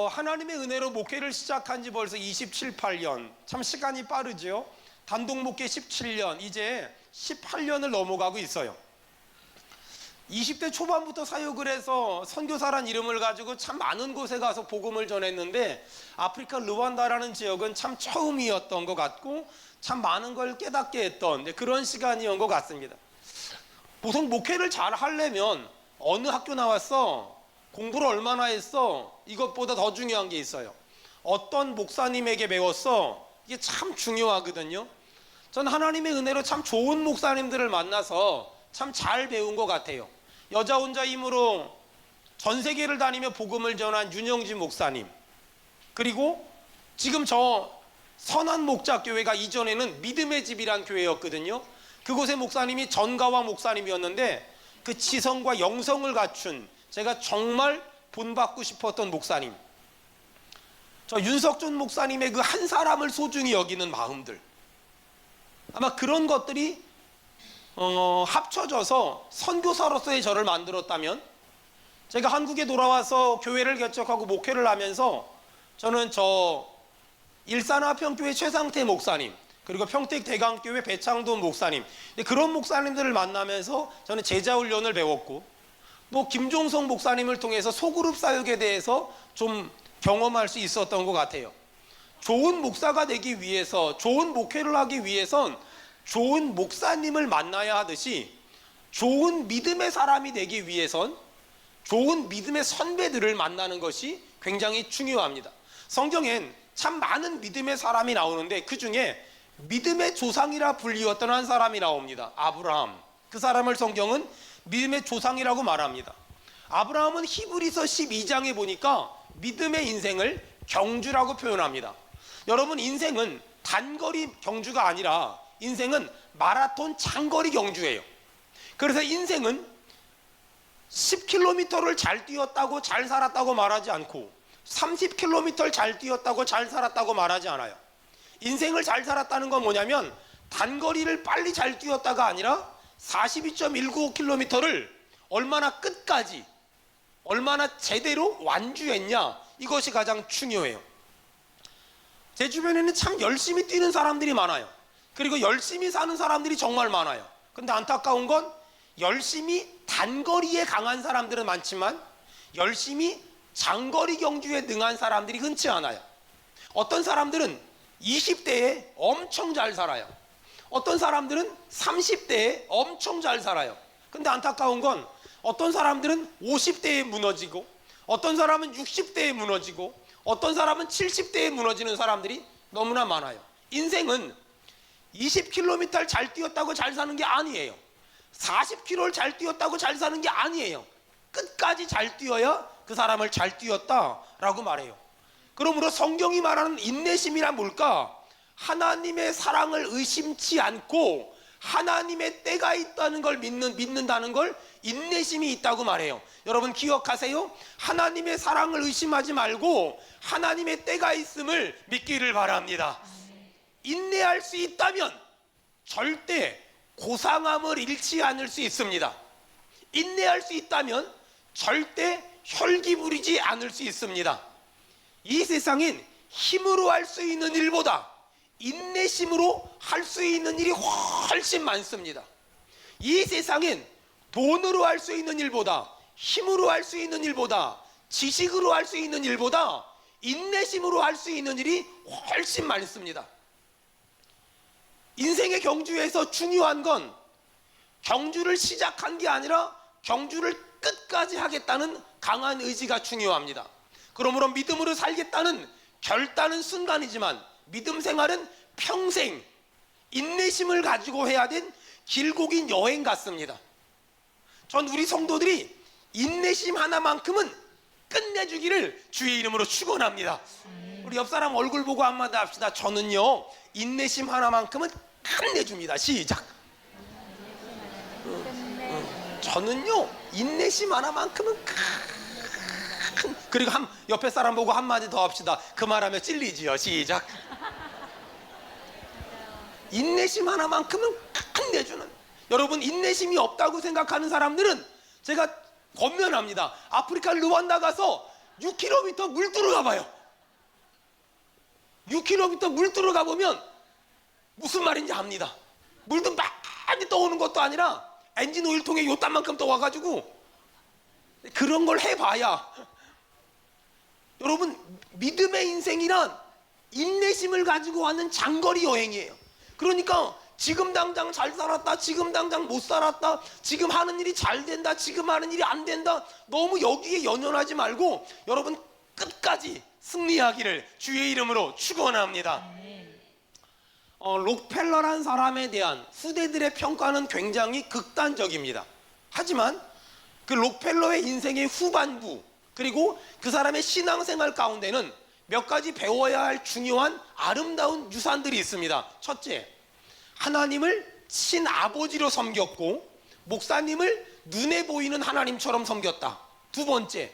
하나님의 은혜로 목회를 시작한 지 벌써 27, 8년. 참 시간이 빠르죠. 단독 목회 17년, 이제 18년을 넘어가고 있어요. 20대 초반부터 사역을 해서 선교사란 이름을 가지고 참 많은 곳에 가서 복음을 전했는데, 아프리카 르완다라는 지역은 참 처음이었던 것 같고 참 많은 걸 깨닫게 했던 그런 시간이었던 것 같습니다. 보통 목회를 잘 하려면 어느 학교 나왔어? 공부를 얼마나 했어? 이것보다 더 중요한 게 있어요. 어떤 목사님에게 배웠어? 이게 참 중요하거든요. 전 하나님의 은혜로 참 좋은 목사님들을 만나서 참 잘 배운 것 같아요. 여자 혼자 힘으로 전 세계를 다니며 복음을 전한 윤영진 목사님, 그리고 지금 저 선한 목자교회가 이전에는 믿음의 집이란 교회였거든요. 그곳의 목사님이 전가와 목사님이었는데 그 지성과 영성을 갖춘, 제가 정말 본받고 싶었던 목사님, 저 윤석준 목사님의 그 한 사람을 소중히 여기는 마음들, 아마 그런 것들이 합쳐져서 선교사로서의 저를 만들었다면, 제가 한국에 돌아와서 교회를 개척하고 목회를 하면서 저는 저 일산화평교회 최상태 목사님, 그리고 평택 대강교회 배창돈 목사님, 그런 목사님들을 만나면서 저는 제자훈련을 배웠고, 또 김종성 목사님을 통해서 소그룹 사역에 대해서 좀 경험할 수 있었던 것 같아요. 좋은 목사가 되기 위해서, 좋은 목회를 하기 위해선 좋은 목사님을 만나야 하듯이, 좋은 믿음의 사람이 되기 위해선 좋은 믿음의 선배들을 만나는 것이 굉장히 중요합니다. 성경엔 참 많은 믿음의 사람이 나오는데 그 중에 믿음의 조상이라 불리웠던 한 사람이 나옵니다. 아브라함. 그 사람을 성경은 믿음의 조상이라고 말합니다. 아브라함은 히브리서 12장에 보니까 믿음의 인생을 경주라고 표현합니다. 여러분, 인생은 단거리 경주가 아니라 인생은 마라톤 장거리 경주예요. 그래서 인생은 10km를 잘 뛰었다고 잘 살았다고 말하지 않고 30km를 잘 뛰었다고 잘 살았다고 말하지 않아요. 인생을 잘 살았다는 건 뭐냐면 단거리를 빨리 잘 뛰었다가 아니라 42.195km를 얼마나 끝까지, 얼마나 제대로 완주했냐, 이것이 가장 중요해요. 제 주변에는 참 열심히 뛰는 사람들이 많아요. 그리고 열심히 사는 사람들이 정말 많아요. 근데 안타까운 건 열심히 단거리에 강한 사람들은 많지만 열심히 장거리 경주에 능한 사람들이 흔치 않아요. 어떤 사람들은 20대에 엄청 잘 살아요. 어떤 사람들은 30대에 엄청 잘 살아요. 근데 안타까운 건 어떤 사람들은 50대에 무너지고, 어떤 사람은 60대에 무너지고, 어떤 사람은 70대에 무너지는 사람들이 너무나 많아요. 인생은 20km를 잘 뛰었다고 잘 사는 게 아니에요. 40km를 잘 뛰었다고 잘 사는 게 아니에요. 끝까지 잘 뛰어야 그 사람을 잘 뛰었다라고 말해요. 그러므로 성경이 말하는 인내심이란 뭘까? 하나님의 사랑을 의심치 않고 하나님의 때가 있다는 걸 믿는다는 걸 인내심이 있다고 말해요. 여러분 기억하세요. 하나님의 사랑을 의심하지 말고 하나님의 때가 있음을 믿기를 바랍니다. 인내할 수 있다면 절대 고상함을 잃지 않을 수 있습니다. 인내할 수 있다면 절대 혈기 부리지 않을 수 있습니다. 이 세상엔 힘으로 할 수 있는 일보다 인내심으로 할 수 있는 일이 훨씬 많습니다. 이 세상엔 돈으로 할 수 있는 일보다, 힘으로 할 수 있는 일보다, 지식으로 할 수 있는 일보다 인내심으로 할 수 있는 일이 훨씬 많습니다. 인생의 경주에서 중요한 건 경주를 시작한 게 아니라 경주를 끝까지 하겠다는 강한 의지가 중요합니다. 그러므로 믿음으로 살겠다는 결단은 순간이지만 믿음 생활은 평생 인내심을 가지고 해야 된 길고 긴 여행 같습니다. 전 우리 성도들이 인내심 하나만큼은 끝내주기를 주의 이름으로 축원합니다. 우리 옆 사람 얼굴 보고 한마디 합시다. 저는요 인내심 하나만큼은 끝내줍니다. 시작. 저는요 인내심 하나만큼은 그리고 옆에 사람 보고 한마디 더 합시다. 그 말하면 찔리지요. 시작. 인내심 하나만큼은 끝내주는, 여러분 인내심이 없다고 생각하는 사람들은 제가 권면합니다. 아프리카 르완다 가서 6km 물 들어가 봐요. 6km 물 들어가 보면 무슨 말인지 압니다. 물도 많이 떠오는 것도 아니라 엔진 오일통에 요딴만큼 떠와가지고 그런 걸 해봐야. 여러분, 믿음의 인생이란 인내심을 가지고 하는 장거리 여행이에요. 그러니까 지금 당장 잘 살았다, 지금 당장 못 살았다, 지금 하는 일이 잘 된다, 지금 하는 일이 안 된다, 너무 여기에 연연하지 말고 여러분 끝까지 승리하기를 주의 이름으로 축원합니다. 록펠러란 사람에 대한 후대들의 평가는 굉장히 극단적입니다. 하지만 그 록펠러의 인생의 후반부, 그리고 그 사람의 신앙생활 가운데는 몇 가지 배워야 할 중요한 아름다운 유산들이 있습니다. 첫째, 하나님을 친아버지로 섬겼고 목사님을 눈에 보이는 하나님처럼 섬겼다. 두 번째,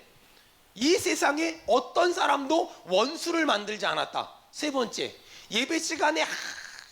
이 세상에 어떤 사람도 원수를 만들지 않았다. 세 번째, 예배 시간에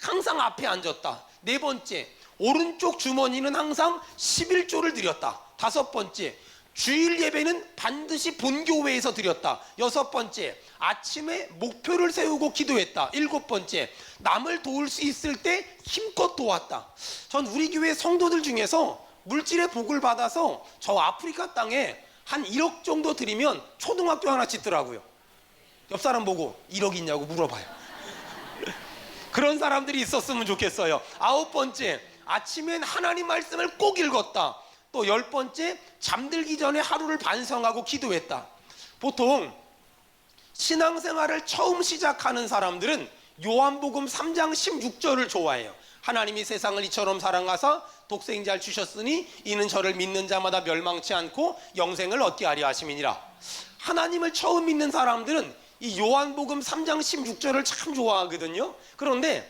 항상 앞에 앉았다. 네 번째, 오른쪽 주머니는 항상 11조를 드렸다. 다섯 번째, 주일 예배는 반드시 본교회에서 드렸다. 여섯 번째, 아침에 목표를 세우고 기도했다. 일곱 번째, 남을 도울 수 있을 때 힘껏 도왔다. 전 우리 교회 성도들 중에서 물질의 복을 받아서 저 아프리카 땅에 한 1억 정도 드리면 초등학교 하나 짓더라고요. 옆 사람 보고 1억 있냐고 물어봐요. 그런 사람들이 있었으면 좋겠어요. 아홉 번째, 아침엔 하나님 말씀을 꼭 읽었다. 또 열 번째, 잠들기 전에 하루를 반성하고 기도했다. 보통 신앙생활을 처음 시작하는 사람들은 요한복음 3장 16절을 좋아해요. 하나님이 세상을 이처럼 사랑하사 독생자를 주셨으니 이는 저를 믿는 자마다 멸망치 않고 영생을 얻게 하려 하심이니라. 하나님을 처음 믿는 사람들은 이 요한복음 3장 16절을 참 좋아하거든요. 그런데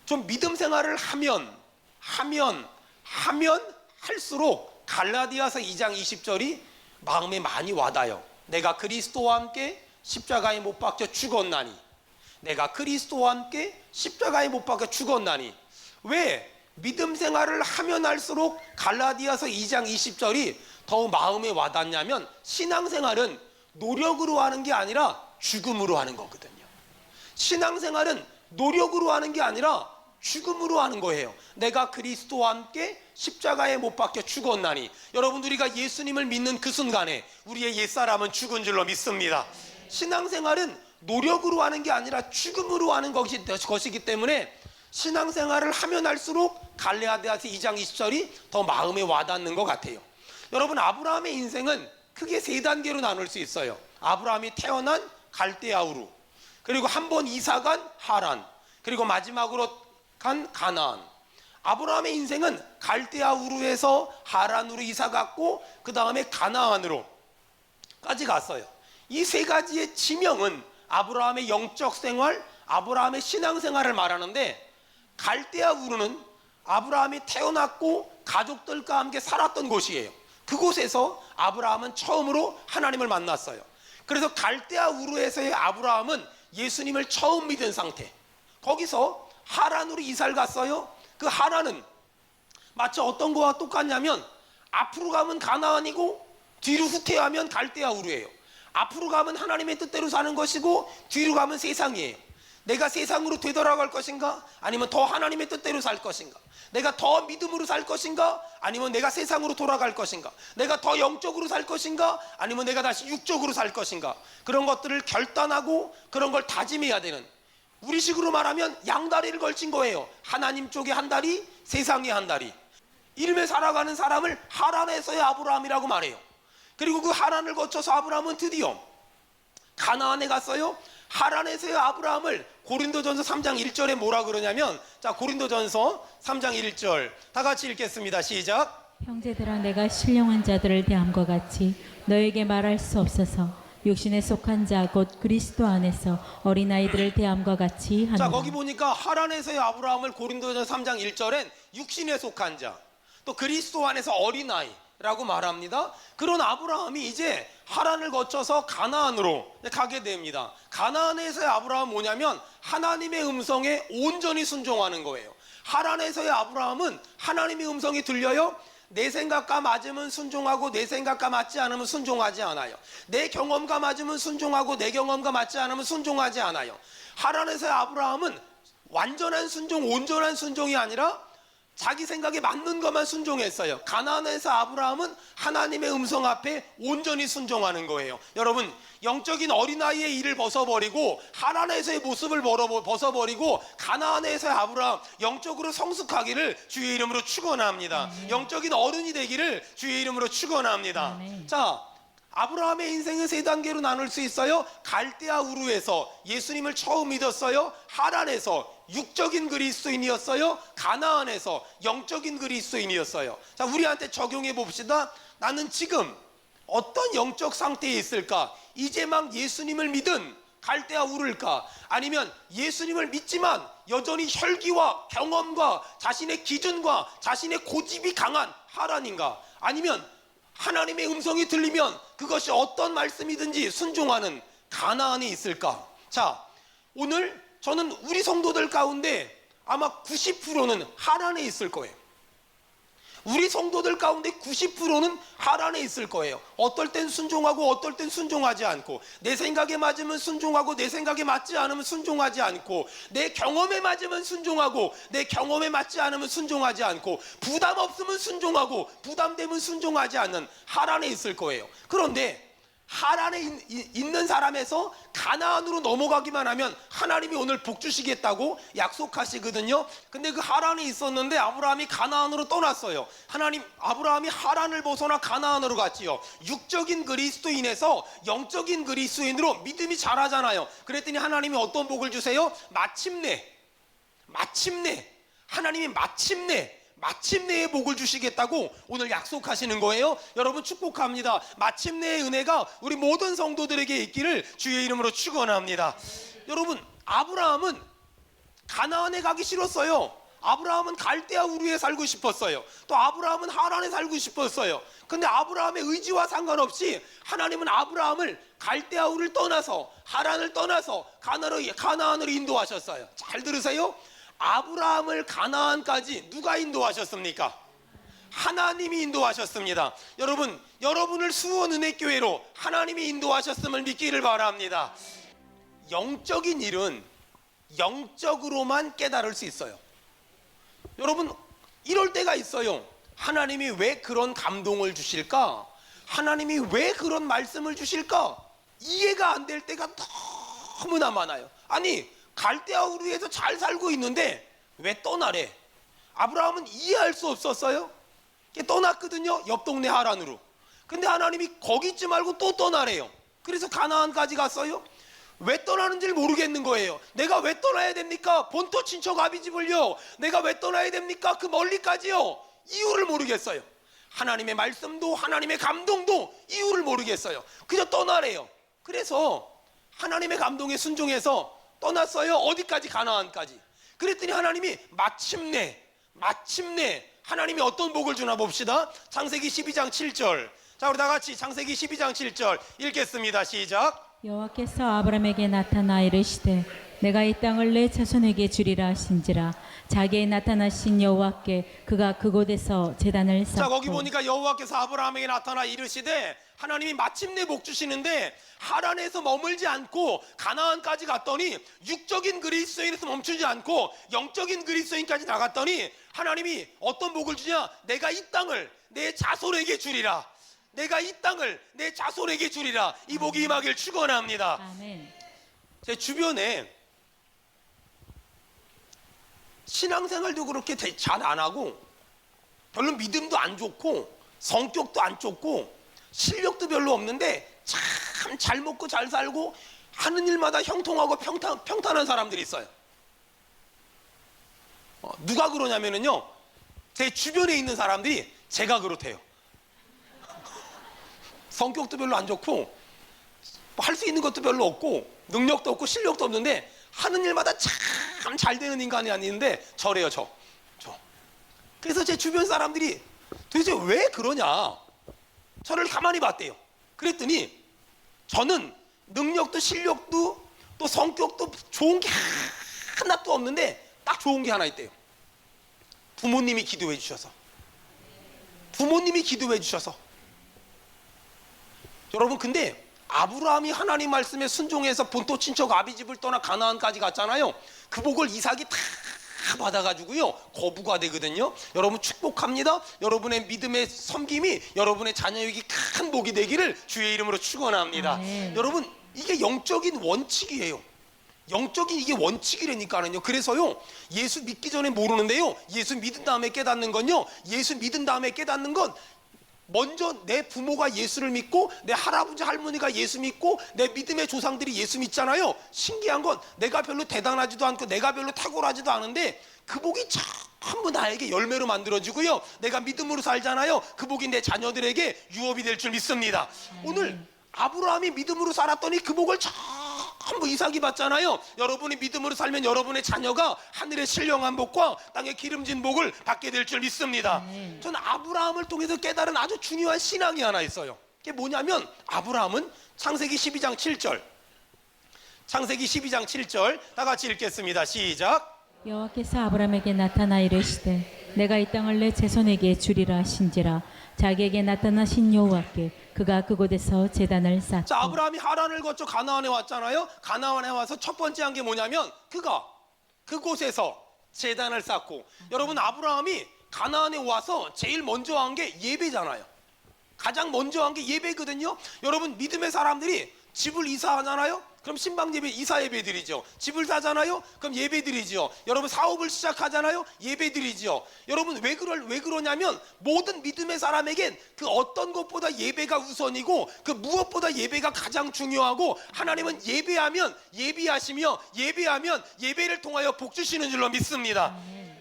좀 믿음 생활을 하면 할수록 갈라디아서 2장 20절이 마음에 많이 와닿아요. 내가 그리스도와 함께 십자가에 못 박혀 죽었나니, 내가 그리스도와 함께 십자가에 못 박혀 죽었나니. 왜 믿음 생활을 하면 할수록 갈라디아서 2장 20절이 더 마음에 와닿냐면, 신앙생활은 노력으로 하는 게 아니라 죽음으로 하는 거거든요. 신앙생활은 노력으로 하는 게 아니라 죽음으로 하는 거예요. 내가 그리스도와 함께 십자가에 못 박혀 죽었나니. 여러분, 우리가 예수님을 믿는 그 순간에 우리의 옛사람은 죽은 줄로 믿습니다. 신앙생활은 노력으로 하는 게 아니라 죽음으로 하는 것이기 때문에 신앙생활을 하면 할수록 갈라디아서 2장 20절이 더 마음에 와닿는 것 같아요. 여러분, 아브라함의 인생은 크게 세 단계로 나눌 수 있어요. 아브라함이 태어난 갈대아 우루, 그리고 한 번 이사간 하란, 그리고 마지막으로 간 가나안. 아브라함의 인생은 갈대아 우루에서 하란으로 이사 갔고 그 다음에 가나안으로까지 갔어요. 이 세 가지의 지명은 아브라함의 영적 생활, 아브라함의 신앙생활을 말하는데, 갈대아 우루는 아브라함이 태어났고 가족들과 함께 살았던 곳이에요. 그곳에서 아브라함은 처음으로 하나님을 만났어요. 그래서 갈대아 우루에서의 아브라함은 예수님을 처음 믿은 상태. 거기서 하란으로 이사를 갔어요. 그 하란은 마치 어떤 거와 똑같냐면, 앞으로 가면 가나안이고 뒤로 후퇴하면 갈대아 우루예요. 앞으로 가면 하나님의 뜻대로 사는 것이고 뒤로 가면 세상이에요. 내가 세상으로 되돌아갈 것인가? 아니면 더 하나님의 뜻대로 살 것인가? 내가 더 믿음으로 살 것인가? 아니면 내가 세상으로 돌아갈 것인가? 내가 더 영적으로 살 것인가? 아니면 내가 다시 육적으로 살 것인가? 그런 것들을 결단하고 그런 걸 다짐해야 되는, 우리식으로 말하면 양다리를 걸친 거예요. 하나님 쪽에 한 다리, 세상에 한 다리. 이름에 살아가는 사람을 하란에서의 아브라함이라고 말해요. 그리고 그 하란을 거쳐서 아브라함은 드디어 가나안에 갔어요. 하란에서의 아브라함을 고린도전서 3장 1절에 뭐라 그러냐면, 자, 고린도전서 3장 1절 다 같이 읽겠습니다. 시작. 형제들아, 내가 신령한 자들을 대함과 같이 너에게 말할 수 없어서 육신에 속한 자 곧 그리스도 안에서 어린아이들을 대함과 같이 하노라. 자, 거기 보니까 하란에서의 아브라함을 고린도전서 3장 1절엔 육신에 속한 자, 또 그리스도 안에서 어린아이라고 말합니다. 그런 아브라함이 이제 하란을 거쳐서 가나안으로 가게 됩니다. 가나안에서의 아브라함은 뭐냐면 하나님의 음성에 온전히 순종하는 거예요. 하란에서의 아브라함은 하나님의 음성이 들려요. 내 생각과 맞으면 순종하고 내 생각과 맞지 않으면 순종하지 않아요. 내 경험과 맞으면 순종하고 내 경험과 맞지 않으면 순종하지 않아요. 하란에서의 아브라함은 완전한 순종, 온전한 순종이 아니라 자기 생각에 맞는 것만 순종했어요. 가나안에서 아브라함은 하나님의 음성 앞에 온전히 순종하는 거예요. 여러분, 영적인 어린아이의 일을 벗어버리고 하란에서의 모습을 벗어버리고 가나안에서의 아브라함, 영적으로 성숙하기를 주의 이름으로 축원합니다. 영적인 어른이 되기를 주의 이름으로 축원합니다. 자, 아브라함의 인생은 세 단계로 나눌 수 있어요. 갈대아 우르에서 예수님을 처음 믿었어요. 하란에서 육적인 그리스도인이었어요. 가나안에서 영적인 그리스도인이었어요. 자, 우리한테 적용해 봅시다. 나는 지금 어떤 영적 상태에 있을까? 이제 막 예수님을 믿은 갈대아 우르일까? 아니면 예수님을 믿지만 여전히 혈기와 경험과 자신의 기준과 자신의 고집이 강한 하란인가? 아니면 하나님의 음성이 들리면 그것이 어떤 말씀이든지 순종하는 가나안이 있을까? 자, 오늘 저는 우리 성도들 가운데 아마 90%는 하란에 있을 거예요. 우리 성도들 가운데 90%는 하란에 있을 거예요. 어떨 땐 순종하고 어떨 땐 순종하지 않고, 내 생각에 맞으면 순종하고 내 생각에 맞지 않으면 순종하지 않고, 내 경험에 맞으면 순종하고 내 경험에 맞지 않으면 순종하지 않고, 부담 없으면 순종하고 부담되면 순종하지 않는 하란에 있을 거예요. 그런데 하란에 있는 사람에서 가나안으로 넘어가기만 하면 하나님이 오늘 복 주시겠다고 약속하시거든요. 근데 그 하란에 있었는데 아브라함이 가나안으로 떠났어요. 아브라함이 하란을 벗어나 가나안으로 갔지요. 육적인 그리스도인에서 영적인 그리스도인으로 믿음이 자라잖아요. 그랬더니 하나님이 어떤 복을 주세요? 마침내 하나님이 마침내의 복을 주시겠다고 오늘 약속하시는 거예요. 여러분, 축복합니다. 마침내의 은혜가 우리 모든 성도들에게 있기를 주의 이름으로 축원합니다. 여러분, 아브라함은 가나안에 가기 싫었어요. 아브라함은 갈대아 우르에 살고 싶었어요. 또 아브라함은 하란에 살고 싶었어요. 근데 아브라함의 의지와 상관없이 하나님은 아브라함을 갈대아 우르를 떠나서 하란을 떠나서 가나안으로 인도하셨어요. 잘 들으세요. 아브라함을 가나안까지 누가 인도하셨습니까? 하나님이 인도하셨습니다. 여러분, 여러분을 수원은혜교회로 하나님이 인도하셨음을 믿기를 바랍니다. 영적인 일은 영적으로만 깨달을 수 있어요. 여러분, 이럴 때가 있어요. 하나님이 왜 그런 감동을 주실까? 하나님이 왜 그런 말씀을 주실까? 이해가 안 될 때가 너무나 많아요. 아니, 갈대아 우르에서 잘 살고 있는데 왜 떠나래? 아브라함은 이해할 수 없었어요. 떠났거든요. 옆 동네 하란으로. 근데 하나님이 거기 있지 말고 또 떠나래요. 그래서 가나안까지 갔어요. 왜 떠나는지를 모르겠는 거예요. 내가 왜 떠나야 됩니까? 본토 친척 아비집을요. 내가 왜 떠나야 됩니까? 그 멀리까지요. 이유를 모르겠어요. 하나님의 말씀도 하나님의 감동도 이유를 모르겠어요. 그저 떠나래요. 그래서 하나님의 감동에 순종해서 떠났어요. 어디까지? 가나안까지. 그랬더니 하나님이 마침내 하나님이 어떤 복을 주나 봅시다. 창세기 12장 7절. 자, 우리 다 같이 창세기 12장 7절 읽겠습니다. 시작. 여호와께서 아브라함에게 나타나 이르시되 내가 이 땅을 내 자손에게 주리라 하신지라. 자기에 나타나신 여호와께 그가 그곳에서 제단을 쌓고. 자, 거기 보니까 여호와께서 아브라함에게 나타나 이르시되, 하나님이 마침내 복 주시는데 하란에서 머물지 않고 가나안까지 갔더니 육적인 그리스도인에서 멈추지 않고 영적인 그리스도인까지 나갔더니 하나님이 어떤 복을 주냐? 내가 이 땅을 내 자손에게 주리라. 내가 이 땅을 내 자손에게 주리라. 이 복이 임하길 축원합니다. 아멘. 제 주변에 신앙생활도 그렇게 잘 안 하고 별로 믿음도 안 좋고 성격도 안 좋고 실력도 별로 없는데 참 잘 먹고 잘 살고 하는 일마다 형통하고 평탄한 사람들이 있어요. 누가 그러냐면요, 제 주변에 있는 사람들이 제가 그렇대요. 성격도 별로 안 좋고 할 수 있는 것도 별로 없고 능력도 없고 실력도 없는데 하는 일마다 참 잘 되는 인간이 아닌데 저래요. 저. 그래서 제 주변 사람들이 도대체 왜 그러냐, 저를 가만히 봤대요. 그랬더니 저는 능력도 실력도 또 성격도 좋은 게 하나도 없는데 딱 좋은 게 하나 있대요. 부모님이 기도해 주셔서. 부모님이 기도해 주셔서. 여러분, 근데 아브라함이 하나님 말씀에 순종해서 본토 친척 아비집을 떠나 가나안까지 갔잖아요. 그 복을 이삭이 다 받아가지고요 거부가 되거든요. 여러분 축복합니다. 여러분의 믿음의 섬김이 여러분의 자녀에게 큰 복이 되기를 주의 이름으로 축원합니다. 여러분, 이게 영적인 원칙이에요. 영적인 이게 원칙이라니까는요. 그래서요, 예수 믿기 전에 모르는데요, 예수 믿은 다음에 깨닫는 건요, 예수 믿은 다음에 깨닫는 건 먼저 내 부모가 예수를 믿고 내 할아버지 할머니가 예수 믿고 내 믿음의 조상들이 예수 믿잖아요. 신기한 건 내가 별로 대단하지도 않고 내가 별로 탁월하지도 않은데 그 복이 전부 나에게 열매로 만들어지고요, 내가 믿음으로 살잖아요. 그 복이 내 자녀들에게 유업이 될 줄 믿습니다. 오늘 아브라함이 믿음으로 살았더니 그 복을 전부 이삭이 받잖아요. 여러분이 믿음으로 살면 여러분의 자녀가 하늘의 신령한 복과 땅의 기름진 복을 받게 될 줄 믿습니다. 저는 아브라함을 통해서 깨달은 아주 중요한 신앙이 하나 있어요. 그게 뭐냐면, 아브라함은 창세기 12장 7절, 창세기 12장 7절 다 같이 읽겠습니다. 시작. 여호와께서 아브라함에게 나타나 이르시되 내가 이 땅을 내 자손에게 주리라 하신지라. 자기에게 나타나신 여호와께 그가 그곳에서 제단을 쌓고. 자, 아브라함이 하란을 거쳐 가나안에 왔잖아요. 가나안에 와서 첫 번째 한 게 뭐냐면, 그가 그곳에서 제단을 쌓고. 여러분, 아브라함이 가나안에 와서 제일 먼저 한 게 예배잖아요. 가장 먼저 한 게 예배거든요. 여러분, 믿음의 사람들이 집을 이사하잖아요. 그럼 신방 예배, 이사 예배 드리죠. 집을 사잖아요. 그럼 예배 드리죠. 여러분, 사업을 시작하잖아요. 예배 드리죠. 여러분, 왜 그러냐면, 모든 믿음의 사람에겐 그 어떤 것보다 예배가 우선이고, 그 무엇보다 예배가 가장 중요하고, 하나님은 예배하면 예비하시며, 예배하면 예배를 통하여 복 주시는 줄로 믿습니다.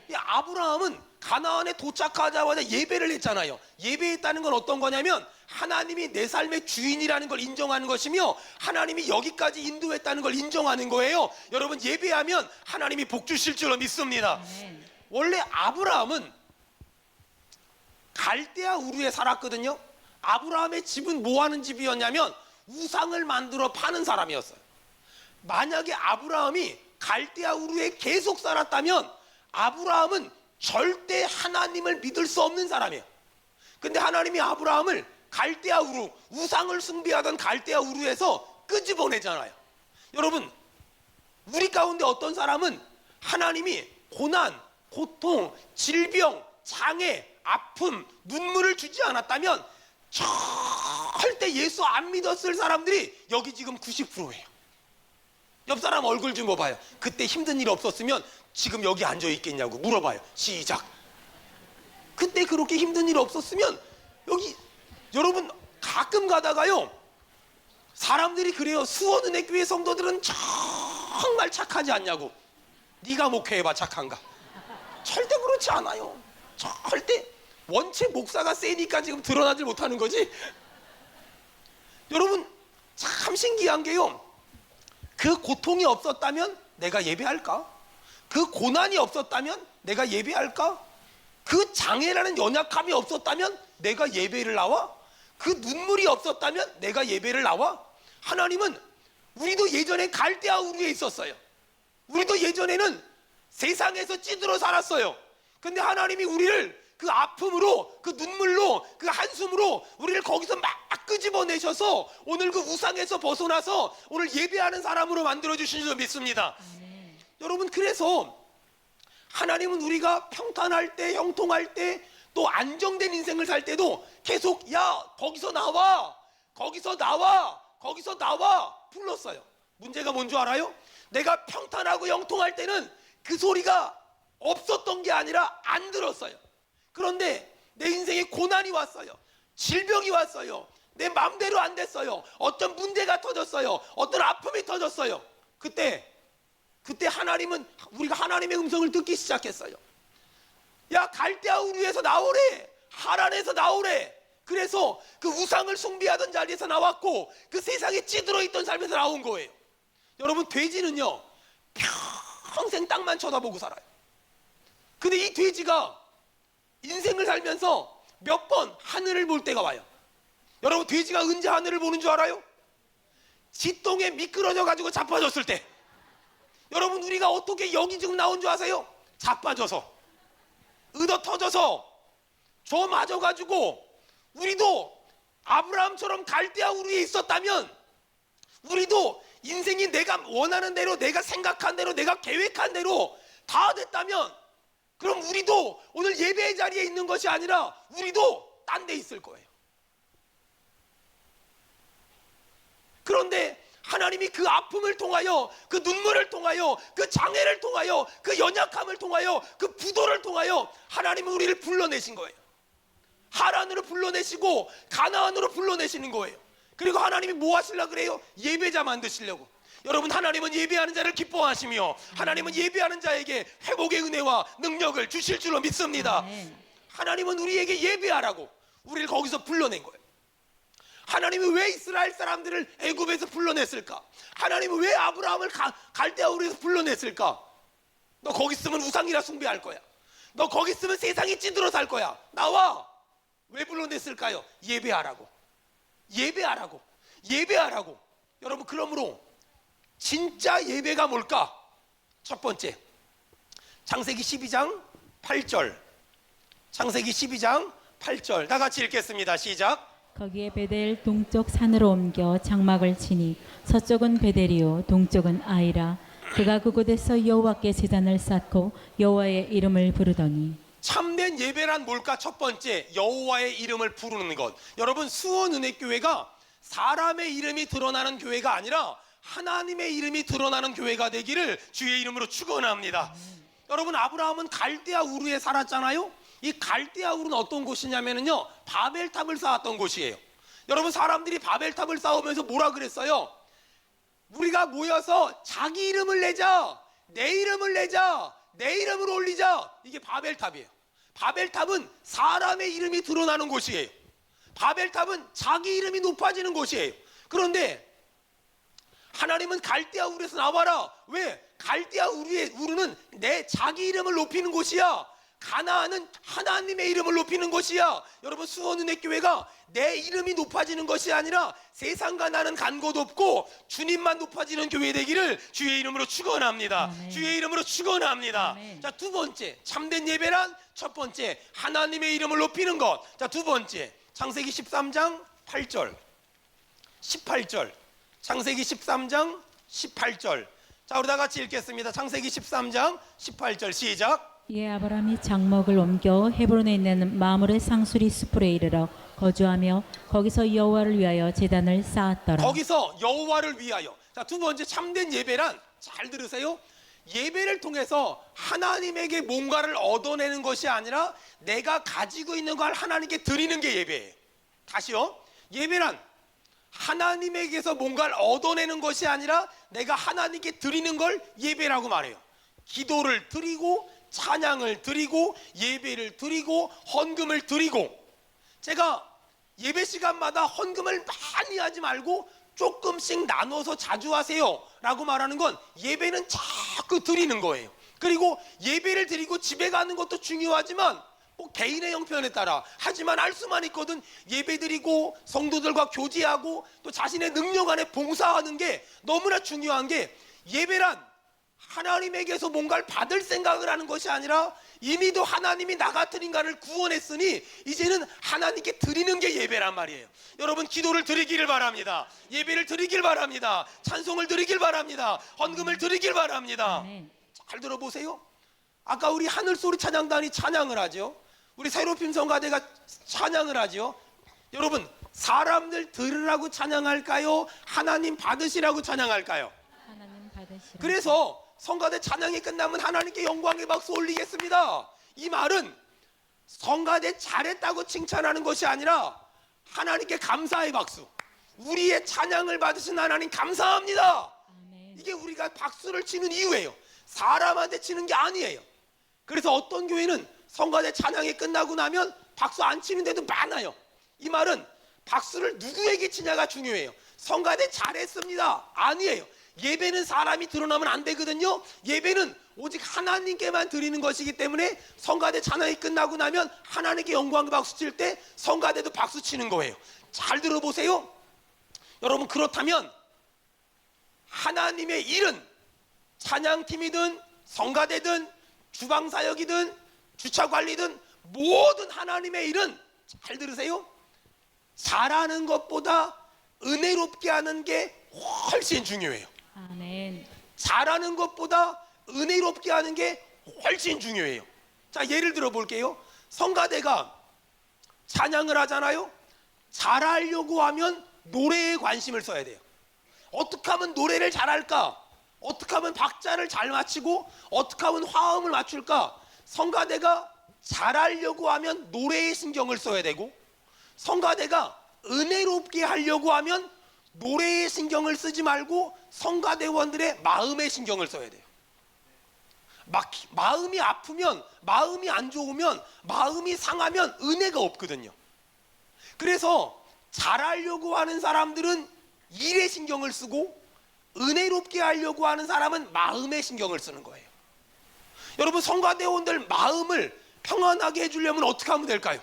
이 아브라함은 가나안에 도착하자마자 예배를 했잖아요. 예배했다는 건 어떤 거냐면, 하나님이 내 삶의 주인이라는 걸 인정하는 것이며, 하나님이 여기까지 인도했다는 걸 인정하는 거예요. 여러분, 예배하면 하나님이 복 주실 줄로 믿습니다. 원래 아브라함은 갈대아 우르에 살았거든요. 아브라함의 집은 뭐 하는 집이었냐면, 우상을 만들어 파는 사람이었어요. 만약에 아브라함이 갈대아 우르에 계속 살았다면 아브라함은 절대 하나님을 믿을 수 없는 사람이에요. 근데 하나님이 아브라함을 갈대아 우루, 우상을 숭배하던 갈대아 우루에서 끄집어내잖아요. 여러분, 우리 가운데 어떤 사람은 하나님이 고난, 고통, 질병, 장애, 아픔, 눈물을 주지 않았다면 절대 예수 안 믿었을 사람들이 여기 지금 90%예요. 옆 사람 얼굴 좀 봐봐요. 그때 힘든 일 없었으면 지금 여기 앉아 있겠냐고 물어봐요. 시작. 그때 그렇게 힘든 일 없었으면 여기. 여러분, 가끔 가다가요, 사람들이 그래요. 수원은혜교회 성도들은 정말 착하지 않냐고. 네가 목회해봐, 착한가. 절대 그렇지 않아요. 절대. 원체 목사가 세니까 지금 드러나질 못하는 거지. 여러분, 참 신기한 게요, 그 고통이 없었다면 내가 예배할까? 그 고난이 없었다면 내가 예배할까? 그 장애라는 연약함이 없었다면 내가 예배를 나와? 그 눈물이 없었다면 내가 예배를 나와? 하나님은, 우리도 예전에 갈대아 우르에 있었어요. 우리도 예전에는 세상에서 찌들어 살았어요. 근데 하나님이 우리를 그 아픔으로, 그 눈물로, 그 한숨으로 우리를 거기서 막 끄집어내셔서 오늘 그 우상에서 벗어나서 오늘 예배하는 사람으로 만들어주신 줄 믿습니다. 여러분, 그래서 하나님은 우리가 평탄할 때, 형통할 때, 또 안정된 인생을 살 때도 계속 야, 거기서 나와, 거기서 나와, 거기서 나와 불렀어요. 문제가 뭔 줄 알아요? 내가 평탄하고 형통할 때는 그 소리가 없었던 게 아니라 안 들었어요. 그런데 내 인생에 고난이 왔어요. 질병이 왔어요. 내 마음대로 안 됐어요. 어떤 문제가 터졌어요. 어떤 아픔이 터졌어요. 그때 하나님은, 우리가 하나님의 음성을 듣기 시작했어요. 야, 갈대아 우르에서 나오래. 하란에서 나오래. 그래서 그 우상을 숭배하던 자리에서 나왔고, 그 세상에 찌들어 있던 삶에서 나온 거예요. 여러분, 돼지는요, 평생 땅만 쳐다보고 살아요. 근데 이 돼지가 인생을 살면서 몇 번 하늘을 볼 때가 와요. 여러분, 돼지가 언제 하늘을 보는 줄 알아요? 지똥에 미끄러져 가지고 자빠졌을 때. 여러분, 우리가 어떻게 여기 지금 나온 줄 아세요? 자빠져서, 의도 터져서, 저마저 가지고 우리도 아브라함처럼 갈대아 우르에 있었다면, 우리도 인생이 내가 원하는 대로, 내가 생각한 대로, 내가 계획한 대로 다 됐다면, 그럼 우리도 오늘 예배의 자리에 있는 것이 아니라 우리도 딴 데 있을 거예요. 그런데 하나님이 그 아픔을 통하여, 그 눈물을 통하여, 그 장애를 통하여, 그 연약함을 통하여, 그 부도를 통하여 하나님은 우리를 불러내신 거예요. 하란으로 불러내시고 가나안으로 불러내시는 거예요. 그리고 하나님이 뭐 하시려고 그래요? 예배자 만드시려고. 여러분, 하나님은 예배하는 자를 기뻐하시며 하나님은 예배하는 자에게 회복의 은혜와 능력을 주실 줄로 믿습니다. 아멘. 하나님은 우리에게 예배하라고 우리를 거기서 불러낸 거예요. 하나님이 왜 이스라엘 사람들을 애굽에서 불러냈을까? 하나님은 왜 아브라함을 갈대아 우르에서 불러냈을까? 너 거기 있으면 우상이라 숭배할 거야. 너 거기 있으면 세상이 찌들어 살 거야. 나와. 왜 불러냈을까요? 예배하라고. 예배하라고. 예배하라고. 여러분, 그러므로 진짜 예배가 뭘까? 첫 번째, 창세기 12장 8절. 창세기 12장 8절. 다 같이 읽겠습니다. 시작. 거기에 베델 동쪽 산으로 옮겨 장막을 치니 서쪽은 베델이요 동쪽은 아이라. 그가 그곳에서 여호와께 제단을 쌓고 여호와의 이름을 부르더니. 참된 예배란 뭘까? 첫 번째, 여호와의 이름을 부르는 것. 여러분, 수원은혜교회가 사람의 이름이 드러나는 교회가 아니라 하나님의 이름이 드러나는 교회가 되기를 주의 이름으로 축원합니다. 여러분, 아브라함은 갈대아 우르에 살았잖아요. 이 갈대아 우르는 어떤 곳이냐면요, 바벨탑을 쌓았던 곳이에요. 여러분, 사람들이 바벨탑을 쌓으면서 뭐라 그랬어요? 우리가 모여서 자기 이름을 내자, 내 이름을 내자, 내 이름을 올리자. 이게 바벨탑이에요. 바벨탑은 사람의 이름이 드러나는 곳이에요. 바벨탑은 자기 이름이 높아지는 곳이에요. 그런데 하나님은 갈대아 우르에서 나와라. 왜? 갈대아 우르는 내 자기 이름을 높이는 곳이야. 가나안은 하나님의 이름을 높이는 곳이야. 여러분, 수원은혜교회가 내 이름이 높아지는 것이 아니라 세상과 나는 간 곳 없고 주님만 높아지는 교회 되기를 주의 이름으로 축원합니다. 아멘. 주의 이름으로 축원합니다. 아멘. 자, 두 번째, 참된 예배란 첫 번째, 하나님의 이름을 높이는 것. 자, 두 번째, 창세기 13장 8절 18절. 창세기 13장 18절. 자, 우리 다 같이 읽겠습니다. 창세기 13장 18절 시작. 이에 아브라함이 장막을 옮겨 헤브론에 있는 마므레 상수리 숲으로 이르러 거주하며 거기서 여호와를 위하여 제단을 쌓았더라. 거기서 여호와를 위하여. 자, 두 번째, 참된 예배란, 잘 들으세요, 예배를 통해서 하나님에게 뭔가를 얻어내는 것이 아니라 내가 가지고 있는 걸 하나님께 드리는 게 예배예요. 다시요, 예배란 하나님에게서 뭔가를 얻어내는 것이 아니라 내가 하나님께 드리는 걸 예배라고 말해요. 기도를 드리고 찬양을 드리고 예배를 드리고 헌금을 드리고. 제가 예배 시간마다 헌금을 많이 하지 말고 조금씩 나눠서 자주 하세요 라고 말하는 건 예배는 자꾸 드리는 거예요. 그리고 예배를 드리고 집에 가는 것도 중요하지만 뭐 개인의 형편에 따라, 하지만 알 수만 있거든 예배 드리고 성도들과 교제하고 또 자신의 능력 안에 봉사하는 게 너무나 중요한 게, 예배란 하나님에게서 뭔가를 받을 생각을 하는 것이 아니라 이미도 하나님이 나 같은 인간을 구원했으니 이제는 하나님께 드리는 게 예배란 말이에요. 여러분, 기도를 드리기를 바랍니다. 예배를 드리길 바랍니다. 찬송을 드리길 바랍니다. 헌금을 드리길 바랍니다. 아멘. 잘 들어보세요. 아까 우리 하늘소리 찬양단이 찬양을 하죠. 우리 새로핀 성가대가 찬양을 하죠. 여러분, 사람들 들으라고 찬양할까요? 하나님 받으시라고 찬양할까요? 하나님 받으시라. 그래서 성가대 찬양이 끝나면 하나님께 영광의 박수 올리겠습니다. 이 말은 성가대 잘했다고 칭찬하는 것이 아니라 하나님께 감사의 박수. 우리의 찬양을 받으신 하나님 감사합니다. 아멘. 이게 우리가 박수를 치는 이유예요. 사람한테 치는 게 아니에요. 그래서 어떤 교회는 성가대 찬양이 끝나고 나면 박수 안 치는 데도 많아요. 이 말은 박수를 누구에게 치냐가 중요해요. 성가대 잘했습니다 아니에요. 예배는 사람이 드러나면 안 되거든요. 예배는 오직 하나님께만 드리는 것이기 때문에 성가대 찬양이 끝나고 나면 하나님께 영광 박수 칠 때 성가대도 박수 치는 거예요. 잘 들어보세요. 여러분, 그렇다면 하나님의 일은 찬양팀이든 성가대든 주방사역이든 주차관리든 모든 하나님의 일은, 잘 들으세요, 잘하는 것보다 은혜롭게 하는 게 훨씬 중요해요. 아멘. 잘하는 것보다 은혜롭게 하는 게 훨씬 중요해요. 자, 예를 들어 볼게요. 성가대가 찬양을 하잖아요. 잘하려고 하면 노래에 관심을 써야 돼요. 어떻게 하면 노래를 잘할까? 어떻게 하면 박자를 잘 맞추고 어떻게 하면 화음을 맞출까? 성가대가 잘하려고 하면 노래에 신경을 써야 되고, 성가대가 은혜롭게 하려고 하면 노래에 신경을 쓰지 말고 성가대원들의 마음에 신경을 써야 돼요. 마음이 아프면, 마음이 안 좋으면, 마음이 상하면 은혜가 없거든요. 그래서 잘하려고 하는 사람들은 일에 신경을 쓰고, 은혜롭게 하려고 하는 사람은 마음에 신경을 쓰는 거예요. 여러분, 성가대원들 마음을 평안하게 해주려면 어떻게 하면 될까요?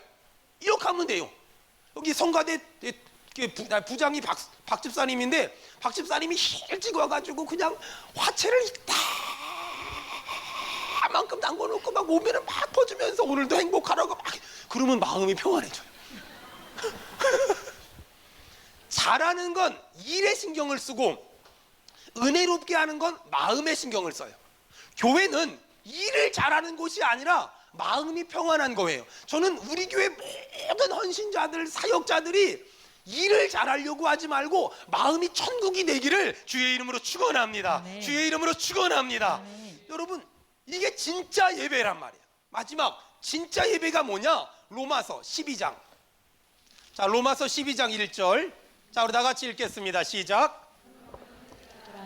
이렇게 하면 돼요. 여기 성가대 부장이 박 집사님인데, 박 집사님이 일찍 와가지고 그냥 화채를 다만큼 담궈놓고 막 오면은 막 퍼주면서 오늘도 행복하라고 막, 그러면 마음이 평안해져요. 잘하는 건 일에 신경을 쓰고, 은혜롭게 하는 건 마음에 신경을 써요. 교회는 일을 잘하는 곳이 아니라 마음이 평안한 거예요. 저는 우리 교회 모든 헌신자들, 사역자들이 일을 잘하려고 하지 말고 마음이 천국이 되기를 주의 이름으로 축원합니다. 아멘. 주의 이름으로 축원합니다. 아멘. 여러분, 이게 진짜 예배란 말이에요. 마지막 진짜 예배가 뭐냐? 로마서 12장. 자, 로마서 12장 1절. 자, 우리 다 같이 읽겠습니다. 시작.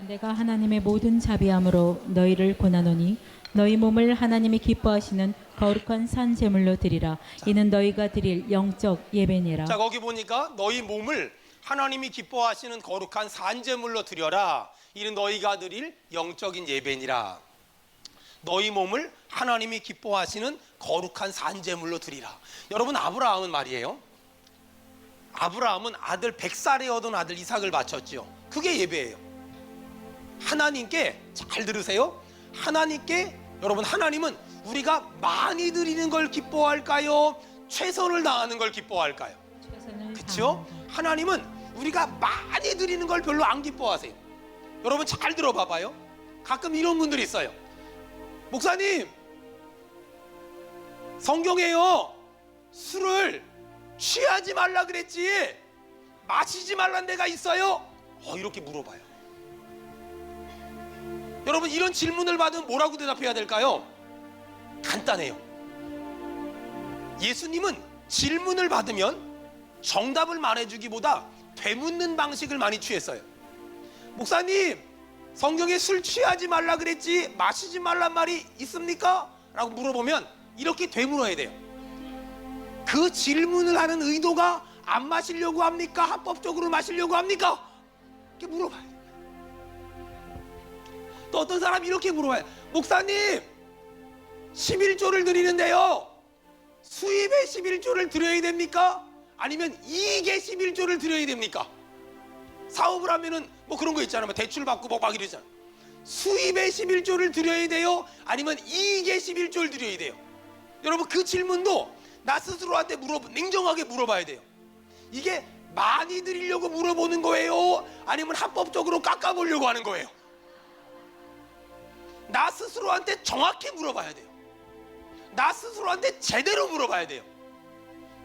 내가 하나님의 모든 자비함으로 너희를 권하노니 너희 몸을 하나님이 기뻐하시는 거룩한 산 제물로 드리라. 이는 너희가 드릴 영적 예배니라. 자, 거기 보니까 너희 몸을 하나님이 기뻐하시는 거룩한 산제물로 드려라. 이는 너희가 드릴 영적인 예배니라. 너희 몸을 하나님이 기뻐하시는 거룩한 산제물로 드리라. 여러분, 아브라함은 말이에요, 아브라함은 아들 100살에 얻은 아들 이삭을 바쳤죠. 그게 예배예요. 하나님께, 잘 들으세요, 하나님께, 여러분, 하나님은 우리가 많이 드리는 걸 기뻐할까요? 최선을 다하는 걸 기뻐할까요? 그렇죠? 하나님은 우리가 많이 드리는 걸 별로 안 기뻐하세요. 여러분, 잘 들어봐봐요. 가끔 이런 분들이 있어요. 목사님, 성경에요, 술을 취하지 말라 그랬지 마시지 말란 데가 있어요? 이렇게 물어봐요. 여러분, 이런 질문을 받으면 뭐라고 대답해야 될까요? 간단해요. 예수님은 질문을 받으면 정답을 말해주기보다 되묻는 방식을 많이 취했어요. 목사님, 성경에 술 취하지 말라 그랬지 마시지 말란 말이 있습니까? 라고 물어보면 이렇게 되물어야 돼요. 그 질문을 하는 의도가 안 마시려고 합니까? 합법적으로 마시려고 합니까? 이렇게 물어봐야 돼요. 또 어떤 사람이 이렇게 물어봐요. 목사님, 11조를 드리는데요, 수입의 11조를 드려야 됩니까? 아니면 이익의 11조를 드려야 됩니까? 사업을 하면은 뭐 그런 거 있잖아요. 대출 받고 막 이러잖아요. 수입의 11조를 드려야 돼요? 아니면 이익의 11조를 드려야 돼요? 여러분, 그 질문도 나 스스로한테 냉정하게 물어봐야 돼요. 이게 많이 드리려고 물어보는 거예요? 아니면 합법적으로 깎아보려고 하는 거예요? 나 스스로한테 정확히 물어봐야 돼요. 나 스스로한테 제대로 물어봐야 돼요.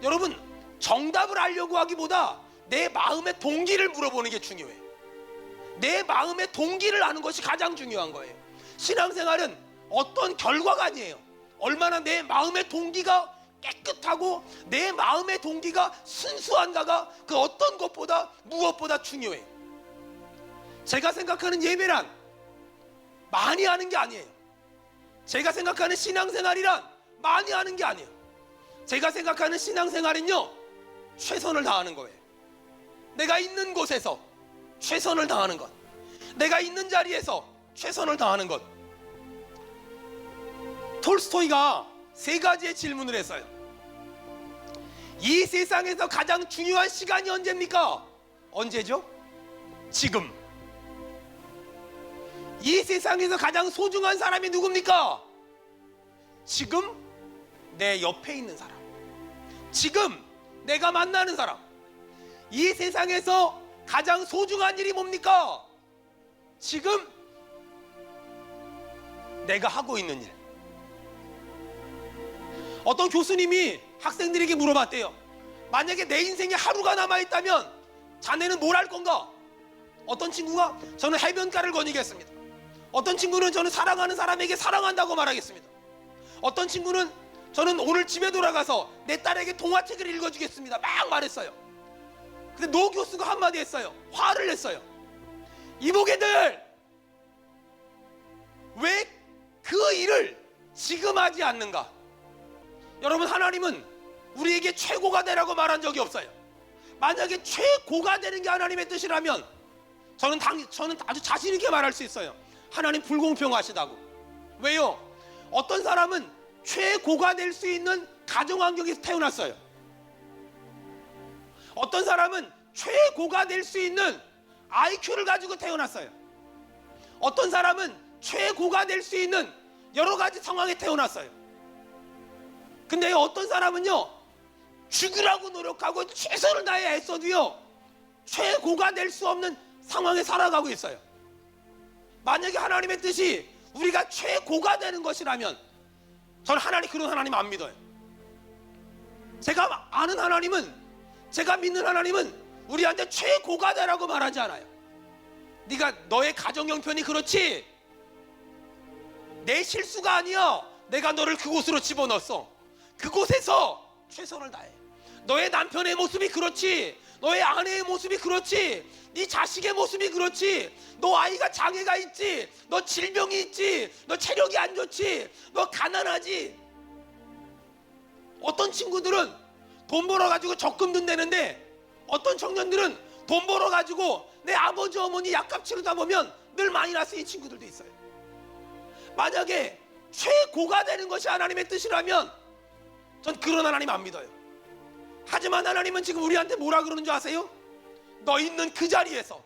여러분, 정답을 알려고 하기보다 내 마음의 동기를 물어보는 게 중요해요. 내 마음의 동기를 아는 것이 가장 중요한 거예요. 신앙생활은 어떤 결과가 아니에요. 얼마나 내 마음의 동기가 깨끗하고 내 마음의 동기가 순수한가가 그 어떤 것보다 무엇보다 중요해요. 제가 생각하는 예배란 많이 하는 게 아니에요. 제가 생각하는 신앙생활이란 많이 하는 게 아니에요. 제가 생각하는 신앙생활은요, 최선을 다하는 거예요. 내가 있는 곳에서 최선을 다하는 것, 내가 있는 자리에서 최선을 다하는 것. 톨스토이가 3가지의 질문을 했어요. 이 세상에서 가장 중요한 시간이 언제입니까? 언제죠? 지금. 이 세상에서 가장 소중한 사람이 누굽니까? 지금 내 옆에 있는 사람, 지금 내가 만나는 사람, 이 세상에서 가장 소중한 일이 뭡니까? 지금 내가 하고 있는 일. 어떤 교수님이 학생들에게 물어봤대요. 만약에 내 인생에 하루가 남아있다면 자네는 뭘 할 건가? 어떤 친구가 저는 해변가를 거니겠습니다. 어떤 친구는 저는 사랑하는 사람에게 사랑한다고 말하겠습니다. 어떤 친구는 저는 오늘 집에 돌아가서 내 딸에게 동화책을 읽어주겠습니다. 막 말했어요. 근데 노 교수가 한마디 했어요. 화를 냈어요. 이보게들, 왜 그 일을 지금 하지 않는가? 여러분, 하나님은 우리에게 최고가 되라고 말한 적이 없어요. 만약에 최고가 되는 게 하나님의 뜻이라면 저는 아주 자신 있게 말할 수 있어요. 하나님 불공평하시다고. 왜요? 어떤 사람은 최고가 될 수 있는 가정 환경에서 태어났어요. 어떤 사람은 최고가 될 수 있는 IQ를 가지고 태어났어요. 어떤 사람은 최고가 될 수 있는 여러 가지 상황에 태어났어요. 근데 어떤 사람은요, 죽으라고 노력하고 최선을 다해 애써도요, 최고가 될 수 없는 상황에 살아가고 있어요. 만약에 하나님의 뜻이 우리가 최고가 되는 것이라면 저는 그런 하나님 안 믿어요. 제가 아는 하나님은, 제가 믿는 하나님은 우리한테 최고가 되라고 말하지 않아요. 네가 너의 가정 형편이 그렇지, 내 실수가 아니야. 내가 너를 그곳으로 집어넣었어. 그곳에서 최선을 다해. 너의 남편의 모습이 그렇지, 너의 아내의 모습이 그렇지, 네 자식의 모습이 그렇지, 너 아이가 장애가 있지, 너 질병이 있지, 너 체력이 안 좋지, 너 가난하지. 어떤 친구들은 돈 벌어가지고 적금 든다는데 어떤 청년들은 돈 벌어가지고 내 아버지 어머니 약값 치르다 보면 늘 마이너스 인 친구들도 있어요. 만약에 최고가 되는 것이 하나님의 뜻이라면 전 그런 하나님 안 믿어요. 하지만 하나님은 지금 우리한테 뭐라 그러는 줄 아세요? 너 있는 그 자리에서,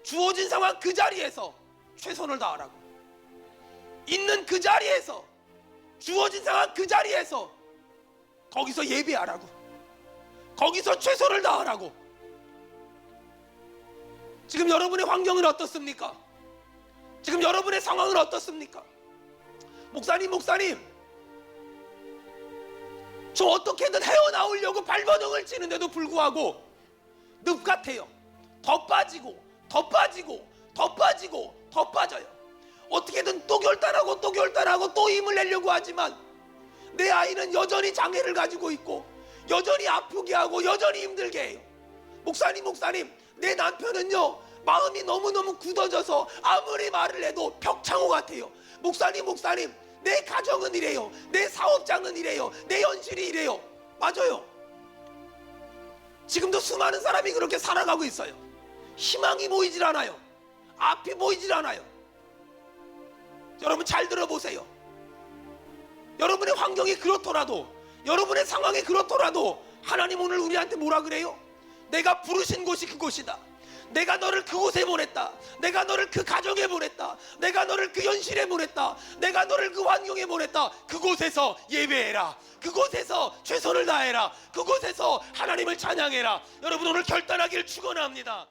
주어진 상황 그 자리에서 최선을 다하라고. 있는 그 자리에서, 주어진 상황 그 자리에서 거기서 예배하라고. 거기서 최선을 다하라고. 지금 여러분의 환경은 어떻습니까? 지금 여러분의 상황은 어떻습니까? 목사님, 저 어떻게든 헤어나오려고 발버둥을 치는데도 불구하고 늪 같아요. 더 빠지고 더 빠지고 더 빠지고 더 빠져요. 어떻게든 또 결단하고 또 힘을 내려고 하지만 내 아이는 여전히 장애를 가지고 있고 여전히 아프게 하고 여전히 힘들게 해요. 목사님, 내 남편은요, 마음이 너무너무 굳어져서 아무리 말을 해도 벽창호 같아요. 목사님, 내 가정은 이래요. 내 사업장은 이래요. 내 현실이 이래요. 맞아요. 지금도 수많은 사람이 그렇게 살아가고 있어요. 희망이 보이질 않아요. 앞이 보이질 않아요. 여러분 잘 들어보세요. 여러분의 환경이 그렇더라도, 여러분의 상황이 그렇더라도 하나님 오늘 우리한테 뭐라 그래요? 내가 부르신 곳이 그곳이다. 내가 너를 그곳에 보냈다. 내가 너를 그 가정에 보냈다. 내가 너를 그 현실에 보냈다. 내가 너를 그 환경에 보냈다. 그곳에서 예배해라. 그곳에서 최선을 다해라. 그곳에서 하나님을 찬양해라. 여러분 오늘 결단하기를 축원합니다.